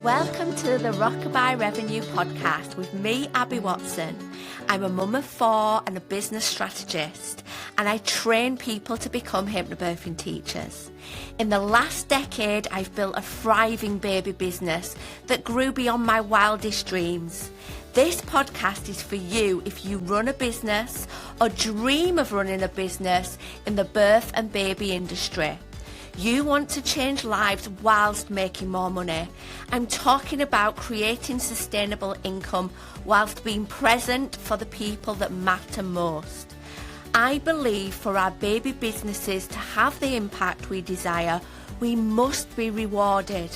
Welcome to the Rockabye Revenue Podcast with me, Abby Watson. I'm a mum of 4 and a business strategist, and I train people to become hypnobirthing teachers. In the last decade, I've built a thriving baby business that grew beyond my wildest dreams. This podcast is for you if you run a business or dream of running a business in the birth and baby industry. You want to change lives whilst making more money. I'm talking about creating sustainable income whilst being present for the people that matter most. I believe for our baby businesses to have the impact we desire, we must be rewarded.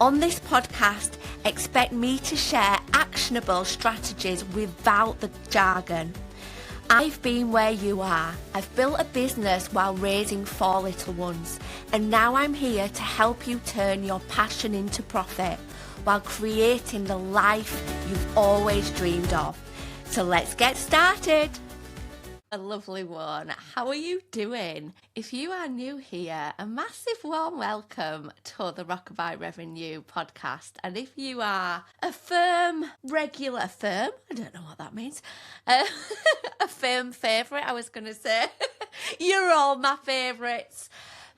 On this podcast, expect me to share actionable strategies without the jargon. I've been where you are. I've built a business while raising 4 little ones, and now I'm here to help you turn your passion into profit while creating the life you've always dreamed of. So let's get started. A lovely one. How are you doing? If you are new here, a massive warm welcome to the Rockabye Revenue Podcast. And if you are a regular, I don't know what that means, a firm favourite, I was going to say. You're all my favourites.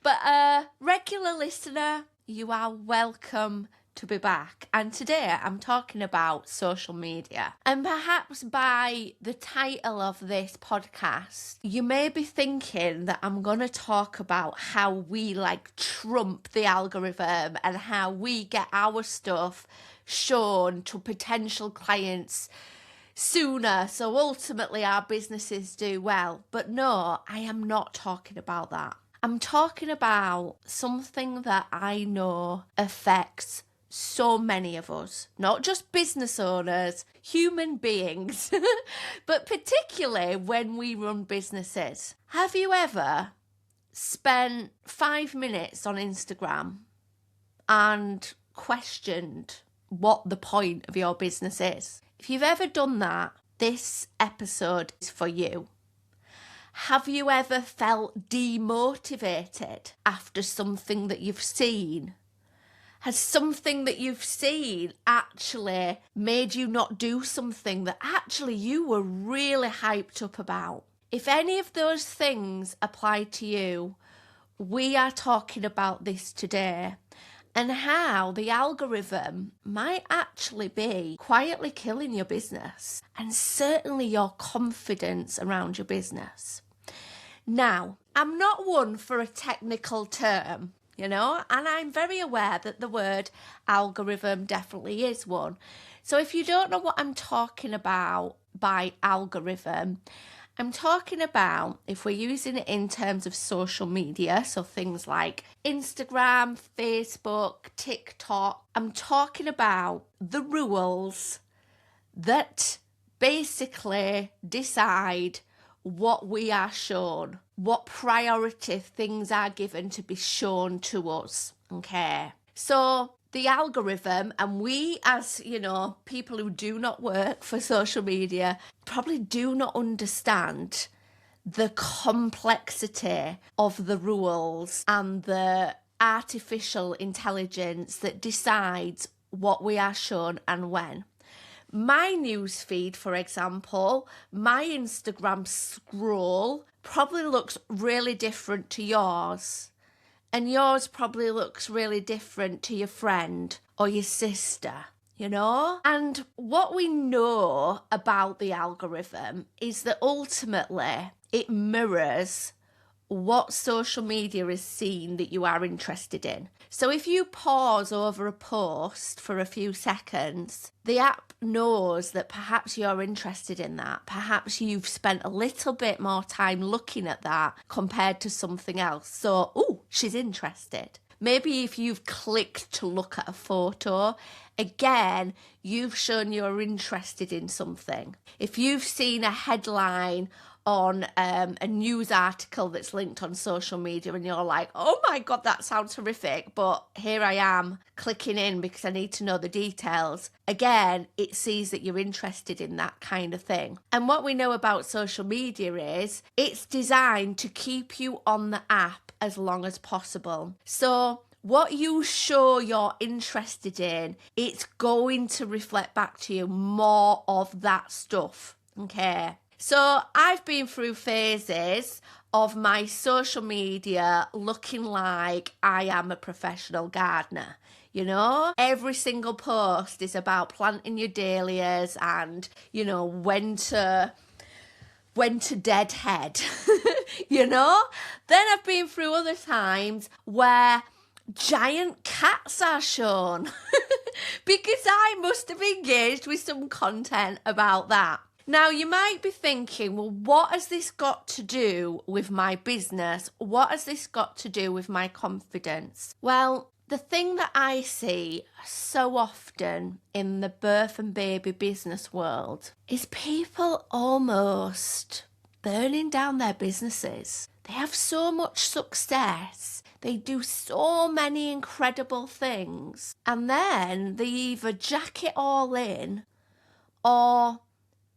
But a regular listener, you are welcome to be back. And today I'm talking about social media. And perhaps by the title of this podcast, you may be thinking that I'm going to talk about how we trump the algorithm and how we get our stuff shown to potential clients sooner, so ultimately our businesses do well. But no, I am not talking about that. I'm talking about something that I know affects so many of us, not just business owners, human beings, but particularly when we run businesses. Have you ever spent 5 minutes on Instagram and questioned what the point of your business is? If you've ever done that, this episode is for you. Have you ever felt demotivated after something that you've seen? Has something that you've seen actually made you not do something that actually you were really hyped up about? If any of those things apply to you, we are talking about this today and how the algorithm might actually be quietly killing your business and certainly your confidence around your business. Now, I'm not one for a technical term, and I'm very aware that the word algorithm definitely is one. So if you don't know what I'm talking about by algorithm, I'm talking about if we're using it in terms of social media, so things like Instagram, Facebook, TikTok, I'm talking about the rules that basically decide what we are shown, what priority things are given to be shown to us, okay? So the algorithm, and we as, people who do not work for social media, probably do not understand the complexity of the rules and the artificial intelligence that decides what we are shown and when. My news feed, for example, my Instagram scroll probably looks really different to yours. And yours probably looks really different to your friend or your sister, And what we know about the algorithm is that ultimately it mirrors what social media is seeing that you are interested in. So if you pause over a post for a few seconds, the app knows that perhaps you're interested in that. Perhaps you've spent a little bit more time looking at that compared to something else. So, she's interested. Maybe if you've clicked to look at a photo, again, you've shown you're interested in something. If you've seen a headline on a news article that's linked on social media and you're like, oh my God, that sounds horrific, but here I am clicking in because I need to know the details. Again, it sees that you're interested in that kind of thing. And what we know about social media is it's designed to keep you on the app as long as possible. So what you show you're interested in, it's going to reflect back to you more of that stuff, okay? So I've been through phases of my social media looking like I am a professional gardener. You know, every single post is about planting your dahlias and, you know, when to deadhead, you know? Then I've been through other times where giant cats are shown because I must have engaged with some content about that. Now, you might be thinking, well, what has this got to do with my business? What has this got to do with my confidence? Well, the thing that I see so often in the birth and baby business world is people almost burning down their businesses. They have so much success. They do so many incredible things. And then they either jack it all in or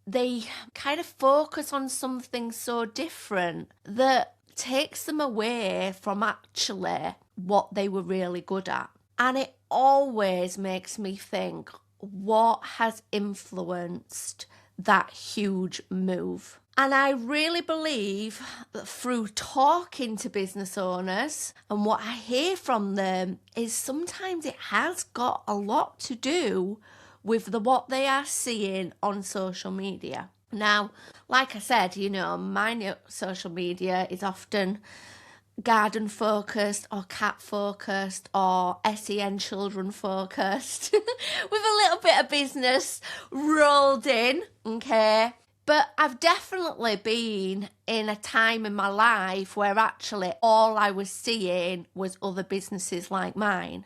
they kind of focus on something so different that takes them away from actually what they were really good at. And it always makes me think, what has influenced that huge move? And I really believe that through talking to business owners and what I hear from them is sometimes it has got a lot to do with what they are seeing on social media. Now, like I said, you know, my social media is often garden focused or cat focused or SEN children focused with a little bit of business rolled in, okay? But I've definitely been in a time in my life where actually all I was seeing was other businesses like mine.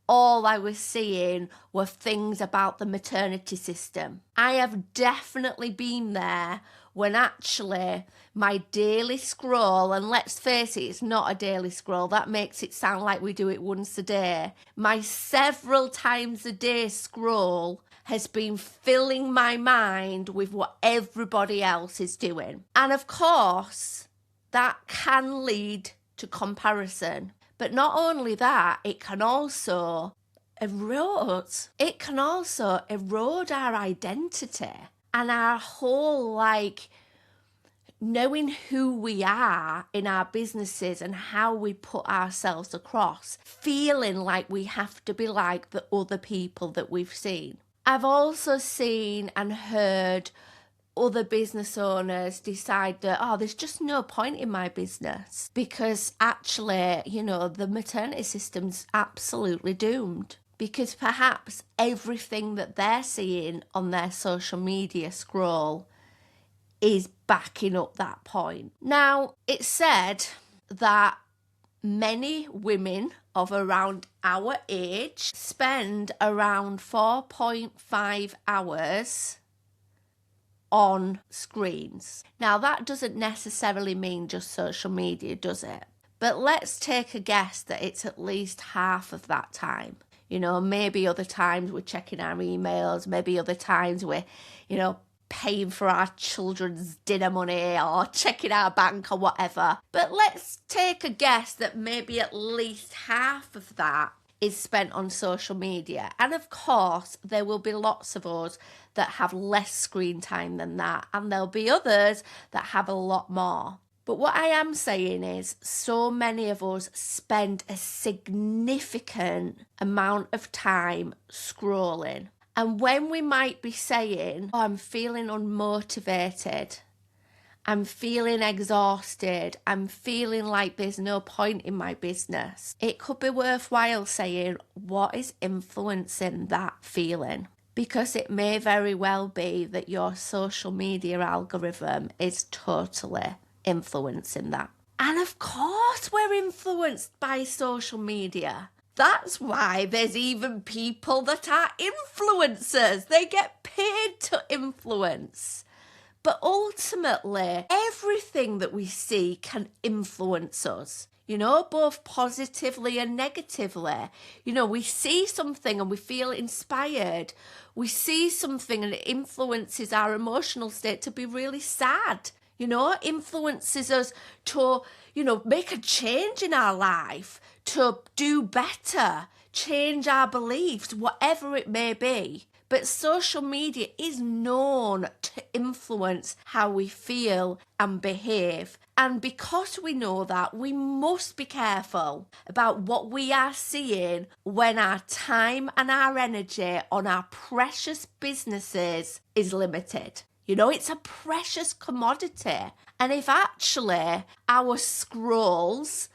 All I was seeing were things about the maternity system. I have definitely been there when actually my daily scroll, and let's face it, it's not a daily scroll, that makes it sound like we do it once a day. My several times a day scroll has been filling my mind with what everybody else is doing. And of course, that can lead to comparison. But not only that, it can also erode our identity and our whole, knowing who we are in our businesses and how we put ourselves across, feeling like we have to be like the other people that we've seen. I've also seen and heard other business owners decide that, there's just no point in my business because actually, you know, the maternity system's absolutely doomed. Because perhaps everything that they're seeing on their social media scroll is backing up that point. Now, it's said that many women of around our age spend around 4.5 hours on screens. Now, that doesn't necessarily mean just social media, does it? But let's take a guess that it's at least half of that time. You know, maybe other times we're checking our emails, maybe other times we're, you know, paying for our children's dinner money or checking our bank or whatever. But let's take a guess that maybe at least half of that is spent on social media. And of course, there will be lots of us that have less screen time than that. And there'll be others that have a lot more. But what I am saying is so many of us spend a significant amount of time scrolling. And when we might be saying, I'm feeling unmotivated, I'm feeling exhausted, I'm feeling like there's no point in my business, it could be worthwhile saying, what is influencing that feeling? Because it may very well be that your social media algorithm is totally influencing that. And of course we're influenced by social media. That's why there's even people that are influencers. They get paid to influence. But ultimately, everything that we see can influence us, you know, both positively and negatively. You know, we see something and we feel inspired. We see something and it influences our emotional state to be really sad. influences us to, make a change in our life, to do better, change our beliefs, whatever it may be. But social media is known to influence how we feel and behave. And because we know that, we must be careful about what we are seeing when our time and our energy on our precious businesses is limited. It's a precious commodity. And if actually our scrolls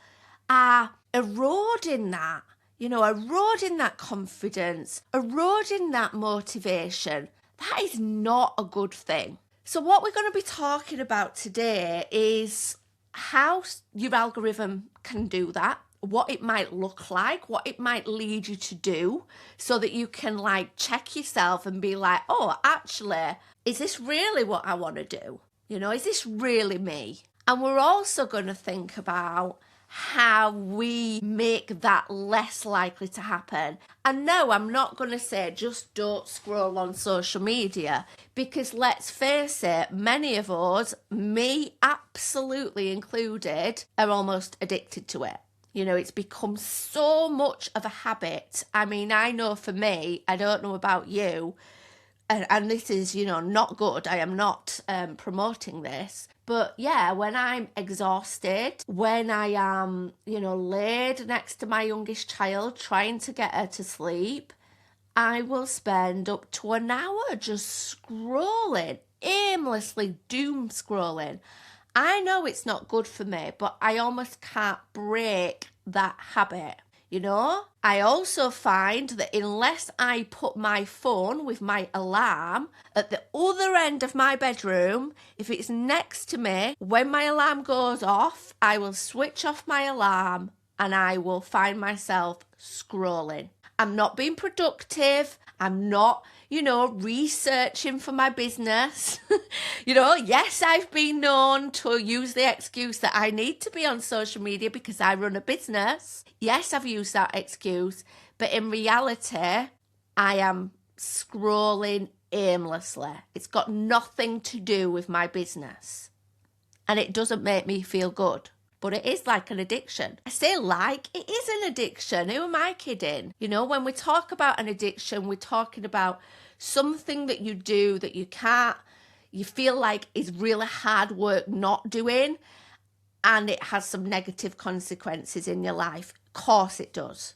are eroding that, eroding that confidence, eroding that motivation, that is not a good thing. So what we're going to be talking about today is how your algorithm can do that, what it might look like, what it might lead you to do, so that you can check yourself and be like, oh, actually, is this really what I want to do? Is this really me? And we're also going to think about how we make that less likely to happen. And no, I'm not going to say just don't scroll on social media, because let's face it, many of us, me absolutely included, are almost addicted to it. It's become so much of a habit. I mean, I know for me, I don't know about you, and this is, not good. I am not promoting this. But yeah, when I'm exhausted, when I am, laid next to my youngest child trying to get her to sleep, I will spend up to an hour just scrolling, aimlessly doom scrolling. I know it's not good for me, but I almost can't break that habit. I also find that unless I put my phone with my alarm at the other end of my bedroom, if it's next to me, when my alarm goes off, I will switch off my alarm and I will find myself scrolling. I'm not being productive. I'm not, researching for my business. Yes, I've been known to use the excuse that I need to be on social media because I run a business. Yes, I've used that excuse, but in reality, I am scrolling aimlessly. It's got nothing to do with my business, and it doesn't make me feel good. But it is like an addiction. I say it is an addiction. Who am I kidding? When we talk about an addiction, we're talking about something that you do that you feel like is really hard work not doing, and it has some negative consequences in your life. Of course it does,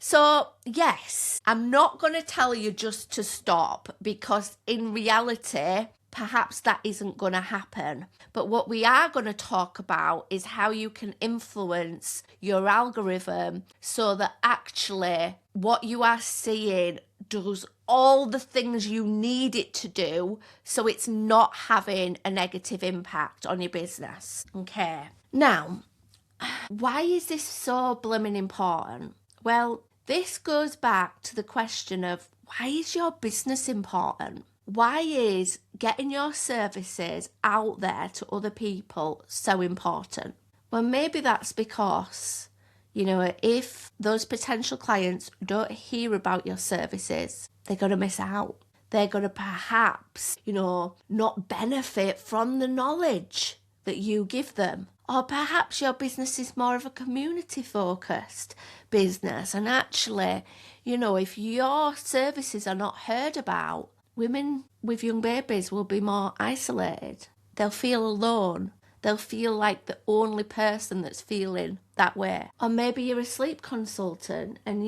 So yes, I'm not going to tell you just to stop, because in reality, perhaps that isn't going to happen. But what we are going to talk about is how you can influence your algorithm so that actually what you are seeing does all the things you need it to do, so it's not having a negative impact on your business. Okay. Now, why is this so blooming important? Well, this goes back to the question of, why is your business important? Why is getting your services out there to other people so important? Well, maybe that's because, if those potential clients don't hear about your services, they're going to miss out. They're going to perhaps, not benefit from the knowledge that you give them. Or perhaps your business is more of a community-focused business. And actually, if your services are not heard about, women with young babies will be more isolated. They'll feel alone. They'll feel like the only person that's feeling that way. Or maybe you're a sleep consultant and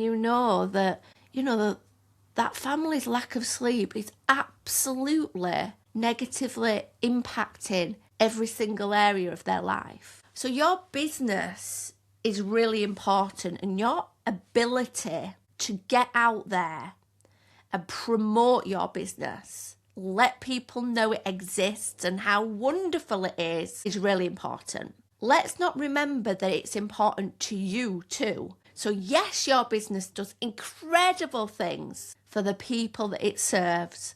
that family's lack of sleep is absolutely negatively impacting every single area of their life. So your business is really important, and your ability to get out there and promote your business, let people know it exists and how wonderful it is really important. Let's not remember that it's important to you too. So yes, your business does incredible things for the people that it serves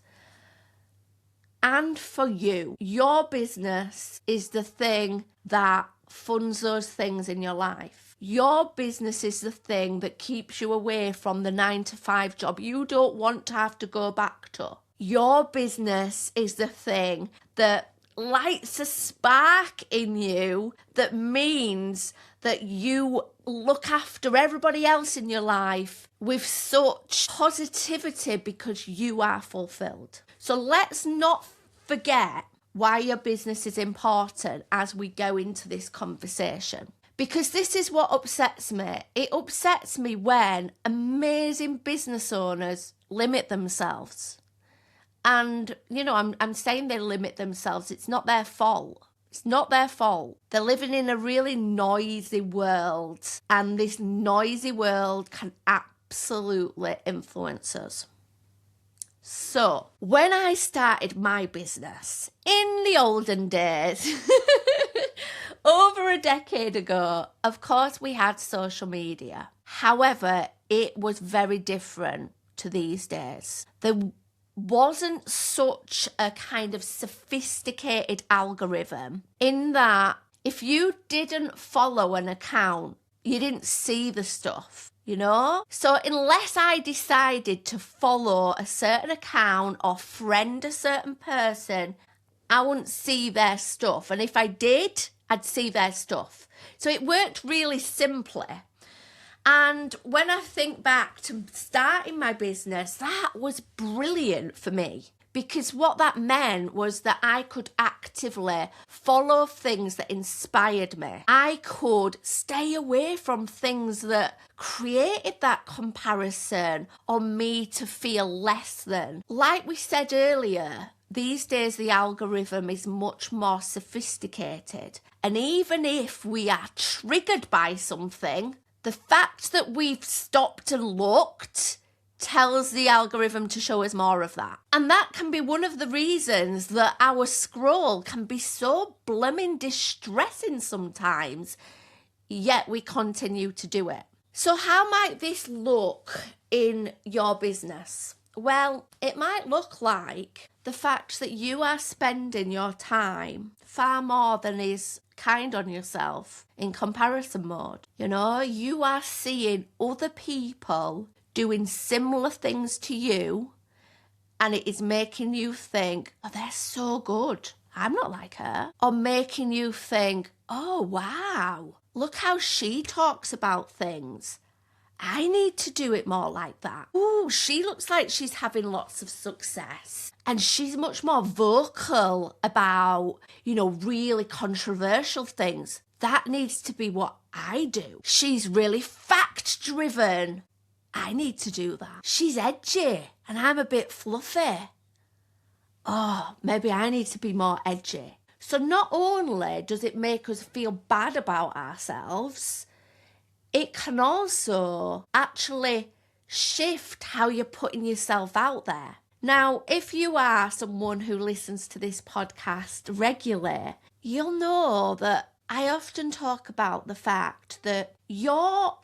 and for you. Your business is the thing that funds those things in your life. Your business is the thing that keeps you away from the 9-to-5 job you don't want to have to go back to. Your business is the thing that lights a spark in you that means that you look after everybody else in your life with such positivity because you are fulfilled. So let's not forget why your business is important as we go into this conversation. Because this is what upsets me. It upsets me when amazing business owners limit themselves. And, I'm saying they limit themselves. It's not their fault. It's not their fault. They're living in a really noisy world. And this noisy world can absolutely influence us. So, when I started my business in the olden days, over a decade ago, of course we had social media. However, it was very different to these days. There wasn't such a kind of sophisticated algorithm in that if you didn't follow an account, you didn't see the stuff. So unless I decided to follow a certain account or friend a certain person, I wouldn't see their stuff. And if I did, I'd see their stuff. So it worked really simply. And when I think back to starting my business, that was brilliant for me. Because what that meant was that I could actively follow things that inspired me. I could stay away from things that created that comparison on me to feel less than. Like we said earlier, these days the algorithm is much more sophisticated. And even if we are triggered by something, the fact that we've stopped and looked tells the algorithm to show us more of that. And that can be one of the reasons that our scroll can be so blooming distressing sometimes, yet we continue to do it. So how might this look in your business? Well, it might look like the fact that you are spending your time far more than is kind on yourself in comparison mode. You are seeing other people doing similar things to you, and it is making you think, oh, they're so good, I'm not like her. Or making you think, oh, wow, look how she talks about things. I need to do it more like that. Ooh, she looks like she's having lots of success. And she's much more vocal about, really controversial things. That needs to be what I do. She's really fact-driven. I need to do that. She's edgy and I'm a bit fluffy. Oh, maybe I need to be more edgy. So not only does it make us feel bad about ourselves, it can also actually shift how you're putting yourself out there. Now, if you are someone who listens to this podcast regularly, you'll know that I often talk about the fact that your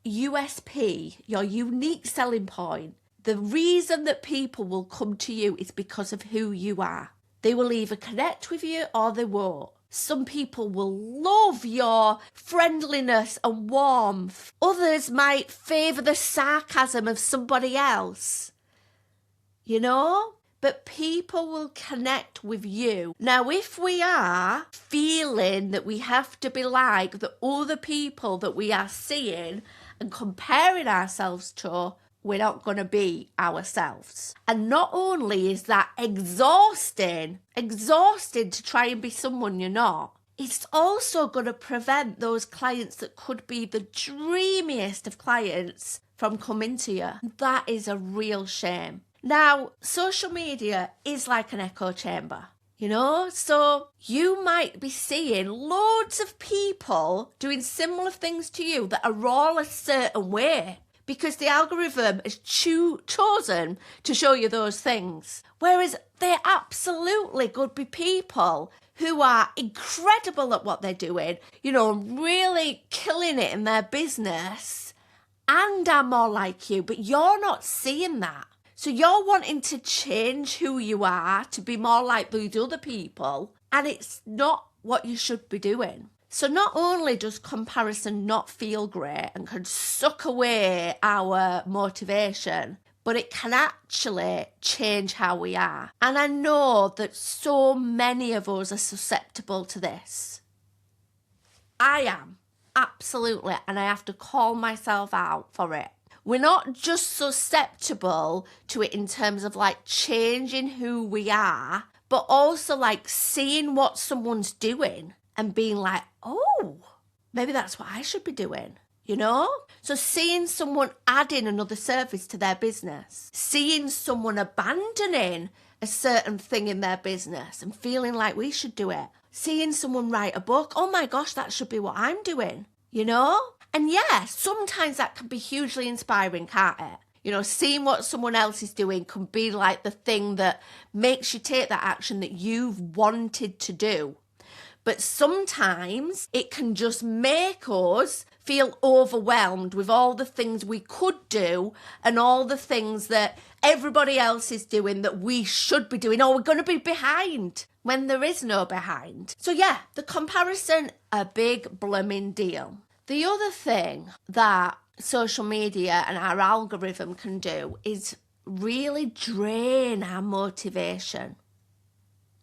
USP, your unique selling point, the reason that people will come to you is because of who you are. They will either connect with you or they won't. Some people will love your friendliness and warmth. Others might favour the sarcasm of somebody else. But people will connect with you. Now, if we are feeling that we have to be like the other people that we are seeing and comparing ourselves to, we're not going to be ourselves. And not only is that exhausting to try and be someone you're not, it's also going to prevent those clients that could be the dreamiest of clients from coming to you. That is a real shame. Now, social media is like an echo chamber, so you might be seeing loads of people doing similar things to you that are all a certain way because the algorithm has chosen to show you those things. Whereas there absolutely could be people who are incredible at what they're doing, really killing it in their business and are more like you, but you're not seeing that. So you're wanting to change who you are to be more like these other people, and it's not what you should be doing. So not only does comparison not feel great and can suck away our motivation, but it can actually change how we are. And I know that so many of us are susceptible to this. I am, absolutely, and I have to call myself out for it. We're not just susceptible to it in terms of like changing who we are, but also like seeing what someone's doing and being like, oh, maybe that's what I should be doing, you know? So seeing someone adding another service to their business, seeing someone abandoning a certain thing in their business and feeling like we should do it, seeing someone write a book, oh my gosh, that should be what I'm doing, you know? And yeah, sometimes that can be hugely inspiring, can't it? You know, seeing what someone else is doing can be like the thing that makes you take that action that you've wanted to do. But sometimes it can just make us feel overwhelmed with all the things we could do and all the things that everybody else is doing that we should be doing, or we're going to be behind when there is no behind. So yeah, the comparison, a big blooming deal. The other thing that social media and our algorithm can do is really drain our motivation.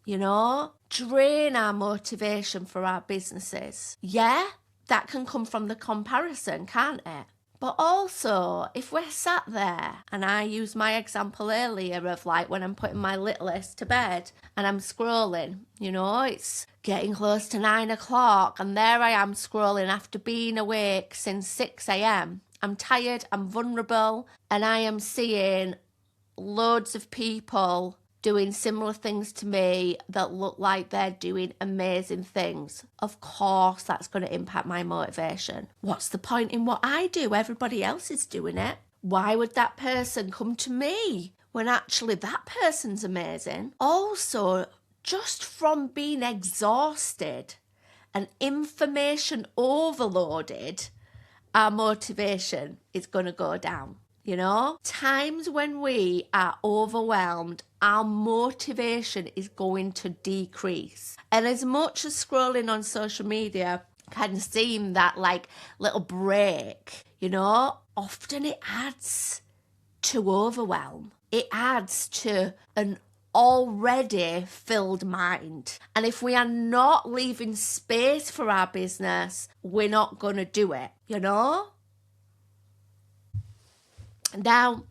You know, drain our motivation for our businesses. Yeah, that can come from the comparison, can't it? But also, if we're sat there, and I used my example earlier of like when I'm putting my littlest to bed and I'm scrolling, you know, it's getting close to 9 o'clock and there I am scrolling after being awake since 6 a.m. I'm tired, I'm vulnerable, and I am seeing loads of people doing similar things to me that look like they're doing amazing things. Of course, that's going to impact my motivation. What's the point in what I do? Everybody else is doing it. Why would that person come to me when actually that person's amazing? Also, just from being exhausted and information overloaded, our motivation is going to go down. You know, times when we are overwhelmed, our motivation is going to decrease. And as much as scrolling on social media can seem that like little break, you know, often it adds to overwhelm. It adds to an already filled mind. And if we are not leaving space for our business, we're not going to do it, you know? Now,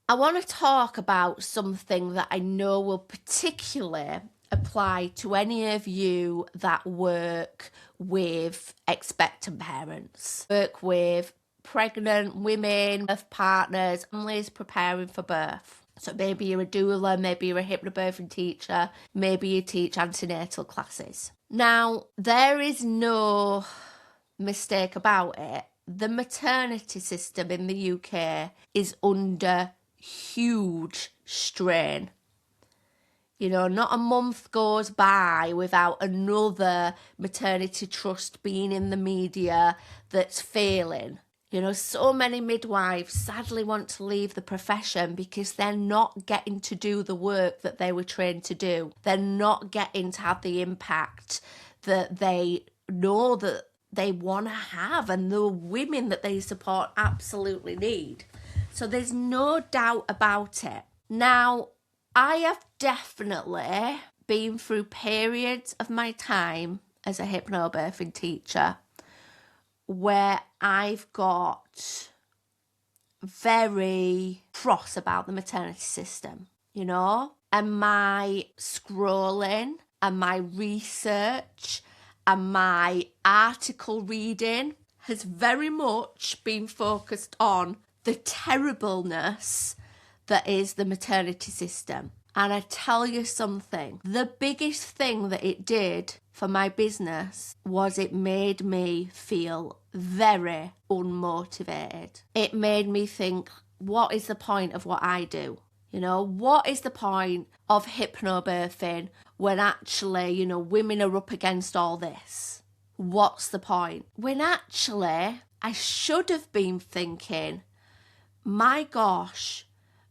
I want to talk about something that I know will particularly apply to any of you that work with expectant parents, work with pregnant women, birth partners, families preparing for birth. So maybe you're a doula, maybe you're a hypnobirthing teacher, maybe you teach antenatal classes. Now, there is no mistake about it. The maternity system in the UK is under huge strain. You know, not a month goes by without another maternity trust being in the media that's failing. You know, so many midwives sadly want to leave the profession because they're not getting to do the work that they were trained to do. They're not getting to have the impact that they know that they want to have and the women that they support absolutely need. So there's no doubt about it. Now, I have definitely been through periods of my time as a hypnobirthing teacher where I've got very cross about the maternity system, you know, and my scrolling and my research and my article reading has very much been focused on the terribleness that is the maternity system. And I tell you something, the biggest thing that it did for my business was it made me feel very unmotivated. It made me think, what is the point of what I do? You know, what is the point of hypnobirthing when actually, you know, women are up against all this? What's the point? When actually, I should have been thinking, my gosh,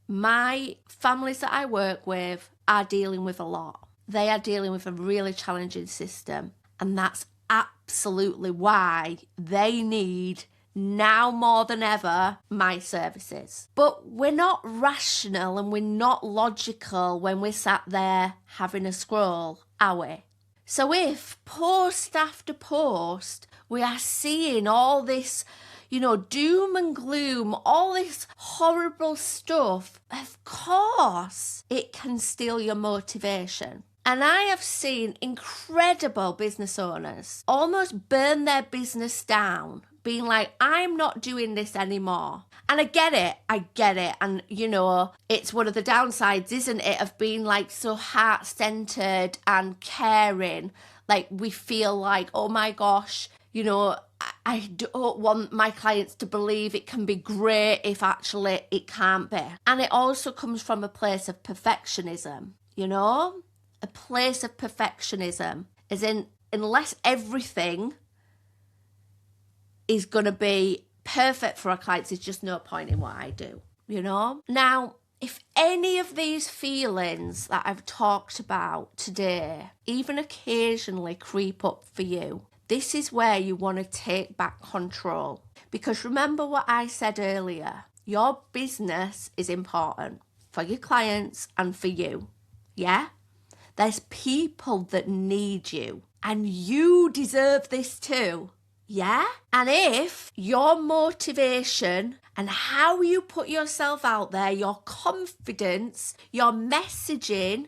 my families that I work with are dealing with a lot. They are dealing with a really challenging system. And that's absolutely why they need now more than ever, my services. But we're not rational and we're not logical when we're sat there having a scroll, are we? So if post after post, we are seeing all this, doom and gloom, all this horrible stuff, of course it can steal your motivation. And I have seen incredible business owners almost burn their business down, being like, I'm not doing this anymore. And I get it. And, it's one of the downsides, isn't it, of being like so heart-centered and caring. Like we feel like, oh my gosh, I don't want my clients to believe it can be great if actually it can't be. And it also comes from a place of perfectionism, a place of perfectionism, as in, unless everything is going to be perfect for our clients, there's just no point in what I do, Now, if any of these feelings that I've talked about today even occasionally creep up for you, this is where you want to take back control. Because remember what I said earlier, your business is important for your clients and for you, yeah? There's people that need you and you deserve this too, yeah? And if your motivation and how you put yourself out there, your confidence, your messaging,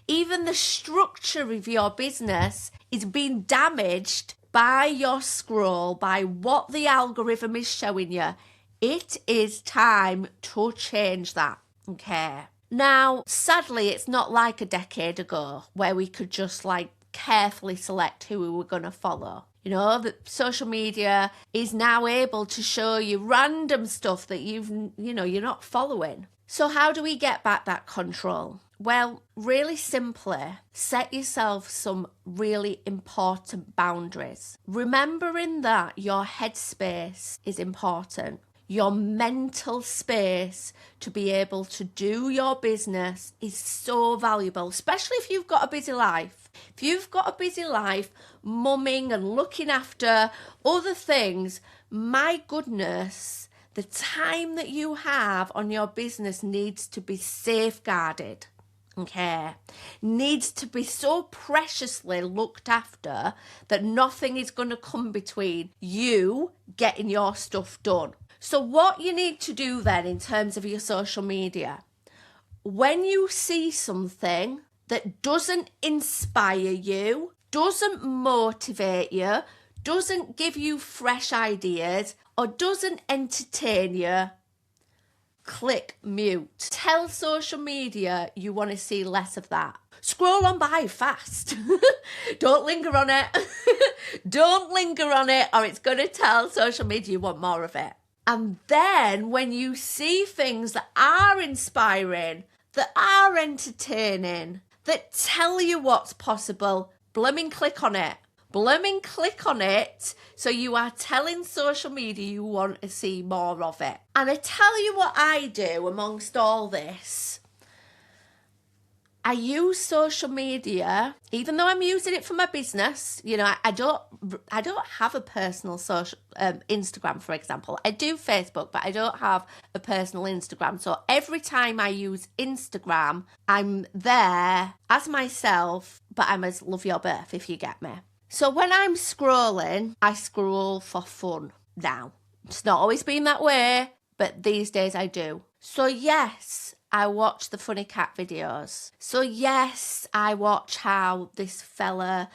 even the structure of your business is being damaged by your scroll, by what the algorithm is showing you, it is time to change that, okay? Now, sadly, it's not like a decade ago where we could just carefully select who we were going to follow. The social media is now able to show you random stuff that you're not following. So how do we get back that control? Well, really simply, set yourself some really important boundaries. Remembering that your headspace is important. Your mental space to be able to do your business is so valuable, especially if you've got a busy life. If you've got a busy life, mumming and looking after other things, my goodness, the time that you have on your business needs to be safeguarded. Okay, needs to be so preciously looked after that nothing is going to come between you getting your stuff done. So what you need to do then in terms of your social media, when you see something that doesn't inspire you, doesn't motivate you, doesn't give you fresh ideas, or doesn't entertain you, click mute. Tell social media you want to see less of that. Scroll on by fast. Don't linger on it. Don't linger on it, or it's going to tell social media you want more of it. And then when you see things that are inspiring, that are entertaining, that tell you what's possible, blooming click on it. Blooming click on it, so you are telling social media you want to see more of it. And I tell you what I do amongst all this. I use social media, even though I'm using it for my business. I don't have a personal social Instagram, for example. I do Facebook, but I don't have a personal Instagram. So every time I use Instagram, I'm there as myself, but I'm as love your birth, if you get me. So when I'm scrolling, I scroll for fun now. It's not always been that way, but these days I do. So yes, I watch the funny cat videos. So yes, I watch how this fella,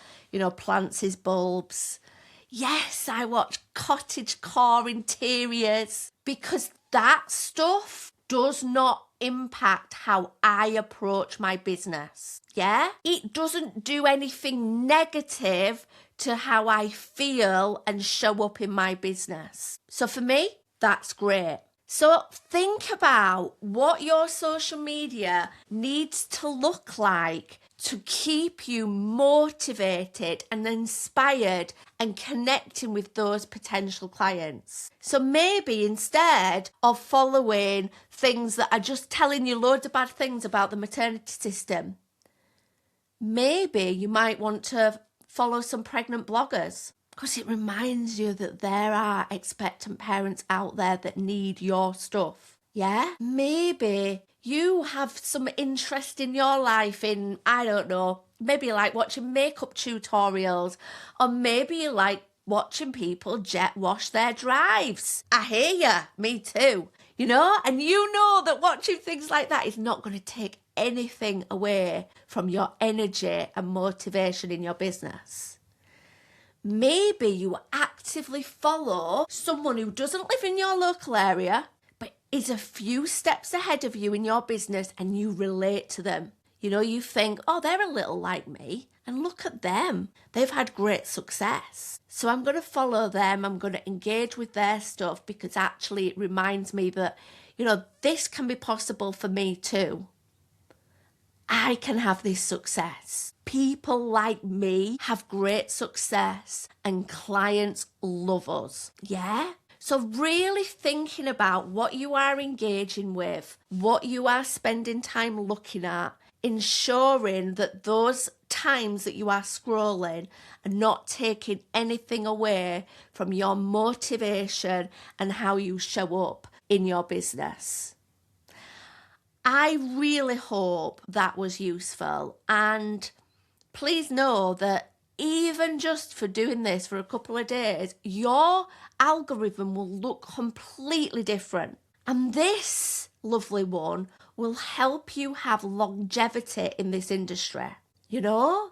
plants his bulbs. Yes, I watch cottage core interiors, because that stuff does not impact how I approach my business. Yeah? It doesn't do anything negative to how I feel and show up in my business. So for me, that's great. So think about what your social media needs to look like to keep you motivated and inspired and connecting with those potential clients. So maybe instead of following things that are just telling you loads of bad things about the maternity system, maybe you might want to follow some pregnant bloggers because it reminds you that there are expectant parents out there that need your stuff. Yeah? Maybe you have some interest in your life in, I don't know, maybe you like watching makeup tutorials, or maybe you like watching people jet wash their drives. I hear ya, me too. And you know that watching things like that is not going to take anything away from your energy and motivation in your business. Maybe you actively follow someone who doesn't live in your local area, but is a few steps ahead of you in your business, and you relate to them. You think, oh, they're a little like me, and look at them. They've had great success. So I'm going to follow them. I'm going to engage with their stuff, because actually it reminds me that, this can be possible for me too. I can have this success. People like me have great success, and clients love us. Yeah? So really thinking about what you are engaging with, what you are spending time looking at, ensuring that those times that you are scrolling are not taking anything away from your motivation and how you show up in your business. I really hope that was useful, and please know that even just for doing this for a couple of days, your algorithm will look completely different. And this lovely one will help you have longevity in this industry.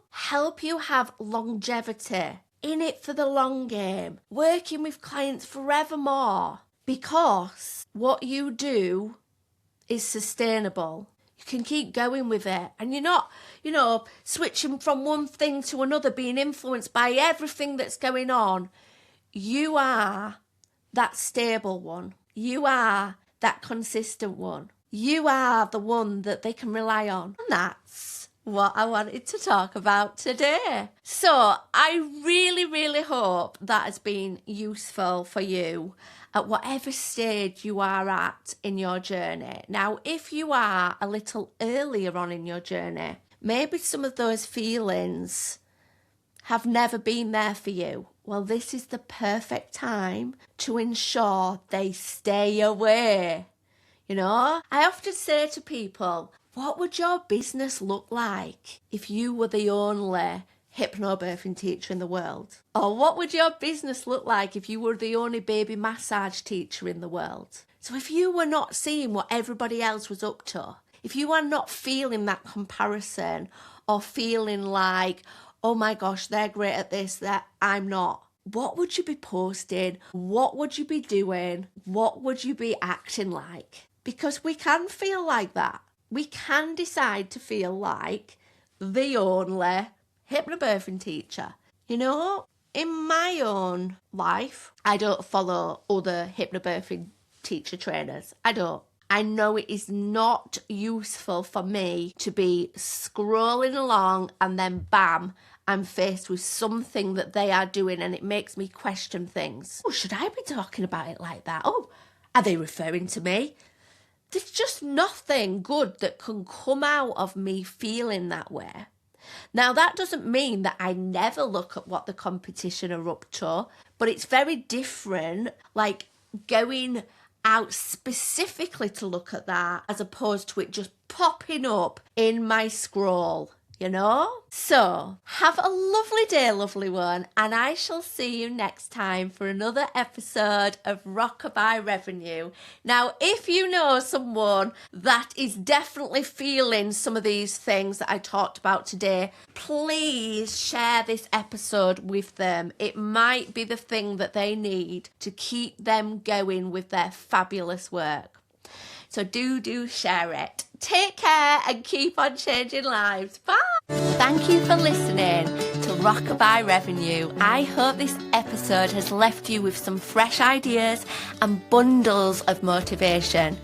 Help you have longevity, in it for the long game, working with clients forevermore, because what you do is sustainable. You can keep going with it, and you're not, switching from one thing to another, being influenced by everything that's going on. You are that stable one. You are that consistent one. You are the one that they can rely on. And that's what I wanted to talk about today. So I really, really hope that has been useful for you at whatever stage you are at in your journey. Now, if you are a little earlier on in your journey, maybe some of those feelings have never been there for you. Well, this is the perfect time to ensure they stay away. I often say to people, what would your business look like if you were the only hypnobirthing teacher in the world? Or what would your business look like if you were the only baby massage teacher in the world? So if you were not seeing what everybody else was up to, if you are not feeling that comparison, or feeling like, oh my gosh, they're great at this, that I'm not, what would you be posting? What would you be doing? What would you be acting like? Because we can feel like that. We can decide to feel like the only hypnobirthing teacher. In my own life, I don't follow other hypnobirthing teacher trainers. I don't. I know it is not useful for me to be scrolling along and then bam, I'm faced with something that they are doing, and it makes me question things. Oh, should I be talking about it like that? Oh, are they referring to me? There's just nothing good that can come out of me feeling that way. Now, that doesn't mean that I never look at what the competition are up to, but it's very different, like going out specifically to look at that as opposed to it just popping up in my scroll. So have a lovely day, lovely one, and I shall see you next time for another episode of Rockabye Revenue. Now, if you know someone that is definitely feeling some of these things that I talked about today, please share this episode with them. It might be the thing that they need to keep them going with their fabulous work. So do share it. Take care and keep on changing lives. Bye. Thank you for listening to Rockabye Revenue. I hope this episode has left you with some fresh ideas and bundles of motivation.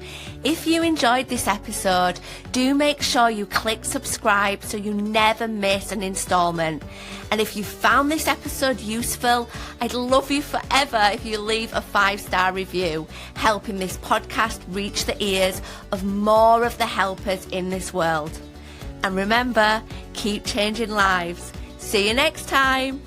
If you enjoyed this episode, do make sure you click subscribe so you never miss an installment. And if you found this episode useful, I'd love you forever if you leave a 5-star review, helping this podcast reach the ears of more of the helpers in this world. And remember, keep changing lives. See you next time.